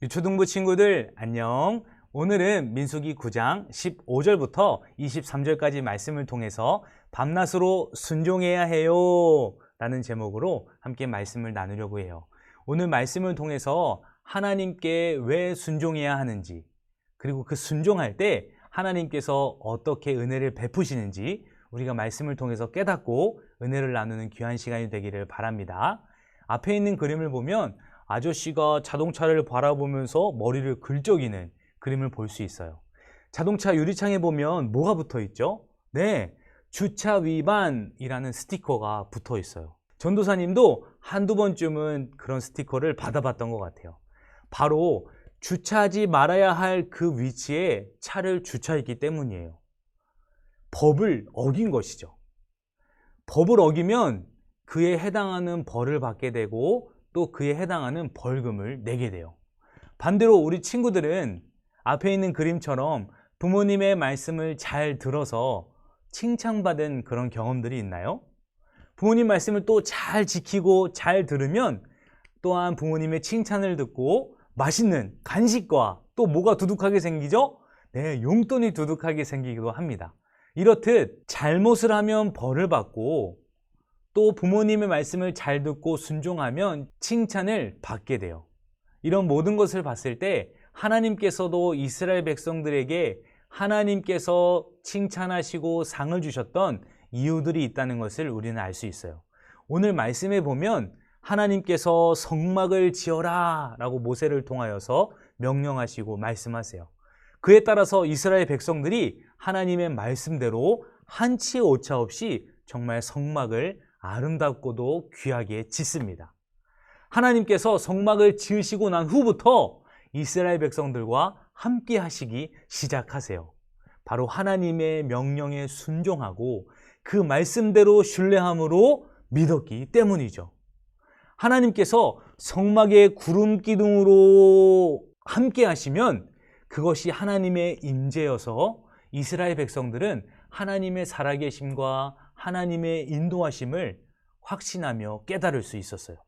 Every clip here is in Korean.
유초등부 친구들 안녕. 오늘은 민수기 9장 15절부터 23절까지 말씀을 통해서 밤낮으로 순종해야 해요 라는 제목으로 함께 말씀을 나누려고 해요. 오늘 말씀을 통해서 하나님께 왜 순종해야 하는지, 그리고 그 순종할 때 하나님께서 어떻게 은혜를 베푸시는지 우리가 말씀을 통해서 깨닫고 은혜를 나누는 귀한 시간이 되기를 바랍니다. 앞에 있는 그림을 보면 아저씨가 자동차를 바라보면서 머리를 긁적이는 그림을 볼 수 있어요. 자동차 유리창에 보면 뭐가 붙어 있죠? 네, 주차 위반이라는 스티커가 붙어 있어요. 전도사님도 한두 번쯤은 그런 스티커를 받아봤던 것 같아요. 바로 주차하지 말아야 할 그 위치에 차를 주차했기 때문이에요. 법을 어긴 것이죠. 법을 어기면 그에 해당하는 벌을 받게 되고 또 그에 해당하는 벌금을 내게 돼요. 반대로 우리 친구들은 앞에 있는 그림처럼 부모님의 말씀을 잘 들어서 칭찬받은 그런 경험들이 있나요? 부모님 말씀을 또 잘 지키고 잘 들으면 또한 부모님의 칭찬을 듣고 맛있는 간식과 또 뭐가 두둑하게 생기죠? 네, 용돈이 두둑하게 생기기도 합니다. 이렇듯 잘못을 하면 벌을 받고 또 부모님의 말씀을 잘 듣고 순종하면 칭찬을 받게 돼요. 이런 모든 것을 봤을 때 하나님께서도 이스라엘 백성들에게 하나님께서 칭찬하시고 상을 주셨던 이유들이 있다는 것을 우리는 알 수 있어요. 오늘 말씀에 보면 하나님께서 성막을 지어라 라고 모세를 통하여서 명령하시고 말씀하세요. 그에 따라서 이스라엘 백성들이 하나님의 말씀대로 한치 오차 없이 정말 성막을 아름답고도 귀하게 짓습니다. 하나님께서 성막을 지으시고 난 후부터 이스라엘 백성들과 함께 하시기 시작하세요. 바로 하나님의 명령에 순종하고 그 말씀대로 신뢰함으로 믿었기 때문이죠. 하나님께서 성막의 구름 기둥으로 함께 하시면 그것이 하나님의 임재여서 이스라엘 백성들은 하나님의 살아계심과 하나님의 인도하심을 확신하며 깨달을 수 있었어요.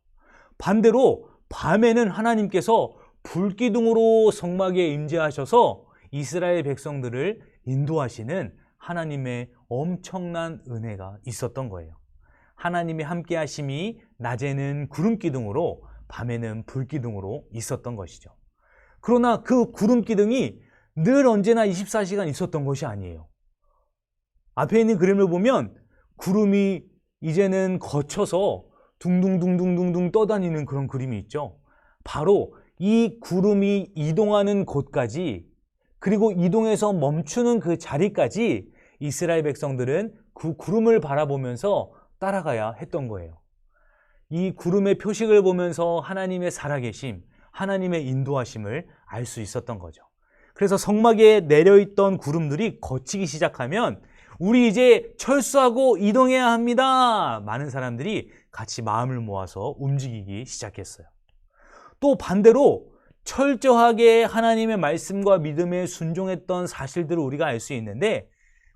반대로 밤에는 하나님께서 불기둥으로 성막에 임재하셔서 이스라엘 백성들을 인도하시는 하나님의 엄청난 은혜가 있었던 거예요. 하나님의 함께 하심이 낮에는 구름기둥으로 밤에는 불기둥으로 있었던 것이죠. 그러나 그 구름기둥이 늘 언제나 24시간 있었던 것이 아니에요. 앞에 있는 그림을 보면 구름이 이제는 거쳐서 둥둥둥둥둥둥 떠다니는 그런 그림이 있죠. 바로 이 구름이 이동하는 곳까지, 그리고 이동해서 멈추는 그 자리까지 이스라엘 백성들은 그 구름을 바라보면서 따라가야 했던 거예요. 이 구름의 표식을 보면서 하나님의 살아계심, 하나님의 인도하심을 알 수 있었던 거죠. 그래서 성막에 내려있던 구름들이 걷히기 시작하면 우리 이제 철수하고 이동해야 합니다. 많은 사람들이 같이 마음을 모아서 움직이기 시작했어요. 또 반대로 철저하게 하나님의 말씀과 믿음에 순종했던 사실들을 우리가 알 수 있는데,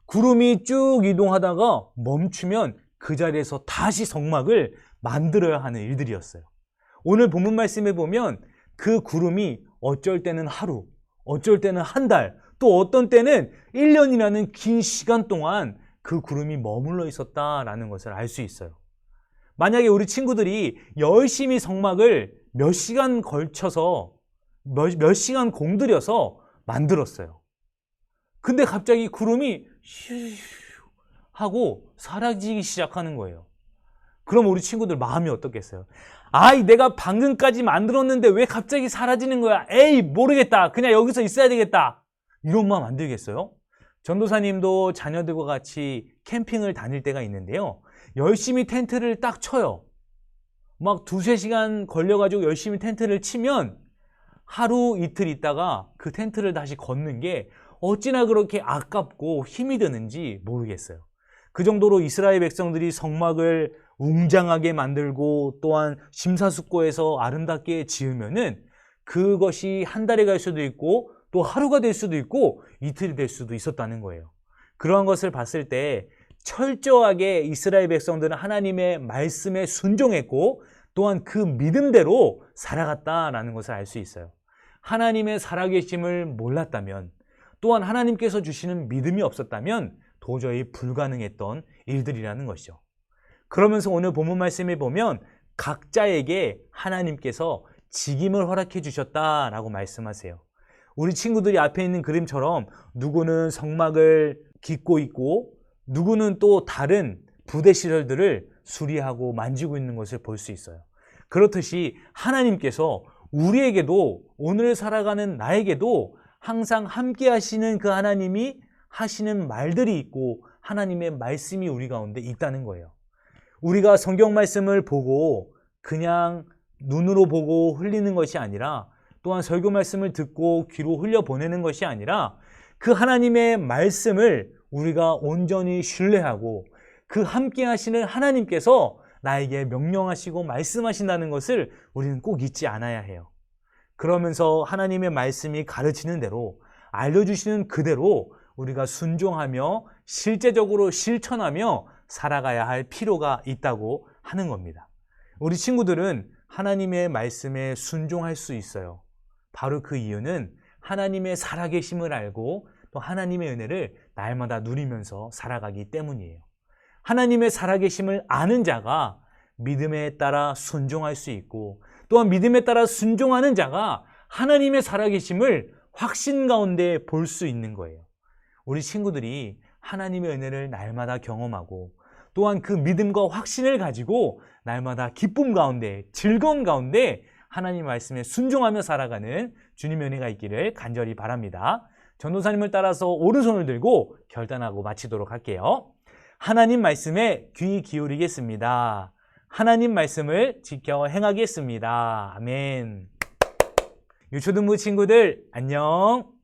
구름이 쭉 이동하다가 멈추면 그 자리에서 다시 성막을 만들어야 하는 일들이었어요. 오늘 본문 말씀에 보면 그 구름이 어쩔 때는 하루, 어쩔 때는 한 달, 또 어떤 때는 1년이라는 긴 시간 동안 그 구름이 머물러 있었다라는 것을 알 수 있어요. 만약에 우리 친구들이 열심히 성막을 몇 시간 걸쳐서 몇 시간 공들여서 만들었어요. 근데 갑자기 구름이 슈 하고 사라지기 시작하는 거예요. 그럼 우리 친구들 마음이 어떻겠어요? 아이, 내가 방금까지 만들었는데 왜 갑자기 사라지는 거야? 에이, 모르겠다. 그냥 여기서 있어야 되겠다. 이런 마음 안 들겠어요? 전도사님도 자녀들과 같이 캠핑을 다닐 때가 있는데요. 열심히 텐트를 딱 쳐요. 막 2-3시간 걸려가지고 열심히 텐트를 치면 하루 이틀 있다가 그 텐트를 다시 걷는 게 어찌나 그렇게 아깝고 힘이 드는지 모르겠어요. 그 정도로 이스라엘 백성들이 성막을 웅장하게 만들고 또한 심사숙고해서 아름답게 지으면은 그것이 한 달이 갈 수도 있고 또 하루가 될 수도 있고 이틀이 될 수도 있었다는 거예요. 그러한 것을 봤을 때 철저하게 이스라엘 백성들은 하나님의 말씀에 순종했고 또한 그 믿음대로 살아갔다라는 것을 알 수 있어요. 하나님의 살아계심을 몰랐다면, 또한 하나님께서 주시는 믿음이 없었다면 도저히 불가능했던 일들이라는 것이죠. 그러면서 오늘 본문 말씀에 보면 각자에게 하나님께서 직임을 허락해 주셨다라고 말씀하세요. 우리 친구들이 앞에 있는 그림처럼 누구는 성막을 깃고 있고 누구는 또 다른 부대 시설들을 수리하고 만지고 있는 것을 볼 수 있어요. 그렇듯이 하나님께서 우리에게도, 오늘 살아가는 나에게도 항상 함께 하시는 그 하나님이 하시는 말들이 있고 하나님의 말씀이 우리 가운데 있다는 거예요. 우리가 성경 말씀을 보고 그냥 눈으로 보고 흘리는 것이 아니라, 또한 설교 말씀을 듣고 귀로 흘려보내는 것이 아니라 그 하나님의 말씀을 우리가 온전히 신뢰하고 그 함께 하시는 하나님께서 나에게 명령하시고 말씀하신다는 것을 우리는 꼭 잊지 않아야 해요. 그러면서 하나님의 말씀이 가르치는 대로, 알려주시는 그대로 우리가 순종하며 실제적으로 실천하며 살아가야 할 필요가 있다고 하는 겁니다. 우리 친구들은 하나님의 말씀에 순종할 수 있어요. 바로 그 이유는 하나님의 살아계심을 알고 또 하나님의 은혜를 날마다 누리면서 살아가기 때문이에요. 하나님의 살아계심을 아는 자가 믿음에 따라 순종할 수 있고, 또한 믿음에 따라 순종하는 자가 하나님의 살아계심을 확신 가운데 볼 수 있는 거예요. 우리 친구들이 하나님의 은혜를 날마다 경험하고, 또한 그 믿음과 확신을 가지고 날마다 기쁨 가운데, 즐거움 가운데 하나님 말씀에 순종하며 살아가는 주님의 은혜가 있기를 간절히 바랍니다. 전도사님을 따라서 오른손을 들고 결단하고 마치도록 할게요. 하나님 말씀에 귀 기울이겠습니다. 하나님 말씀을 지켜 행하겠습니다. 아멘. 유초등부 친구들 안녕.